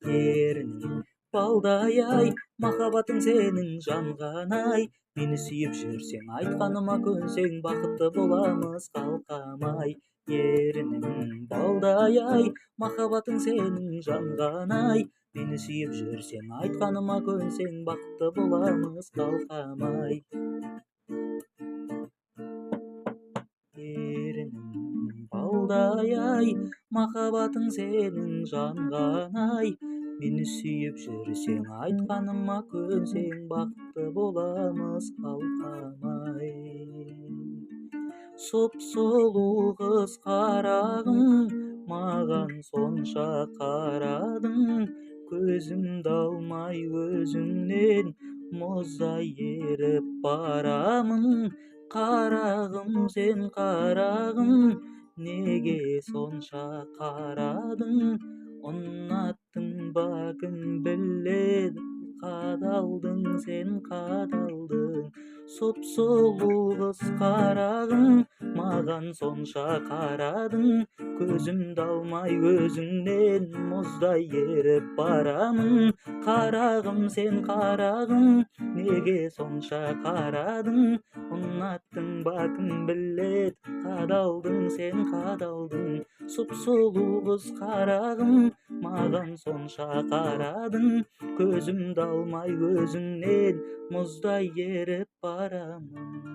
Ерінің балдай ай, махаббатың сенің жанған ай. Мені сүйіп жүрсең, айтқаныма көнсең, бақытты боламыз қалқамай. Ерінің балдай ай, махаббатың сенің жанған ай. Мені сүйіп жүрсең, айтқаныма көнсең, бақытты боламыз қалқамай. Ерінің балдай ай, махаббатың сенің жанған ай. Мені сүйіп жүрсең, айтқаныма көнсең, бақытты боламыз қалқамай. Сұп-сұлу қыз қарағым, маған сонша қарадың, көзімді алмай өзіңнен мұздай еріп барамын. Қарағым, сен қарағым, неге сонша қарадың? Ұнаттың ба кім біледі, қадалдың, сен қадалдың. Сұп-сұлу қыз қарағым, маған сонша қарадың, көзімді алмай өзіңнен мұздай еріп барамын. Қарағым, сен қарағым, неге сонша қарадың? Ұнаттың ба кім біледі, қадалдың, сен қадалдың. Сұп-сұлу қыз қарағым, маған сонша қарадың, көзімді алмай өзіңнен мұздай еріп барамын.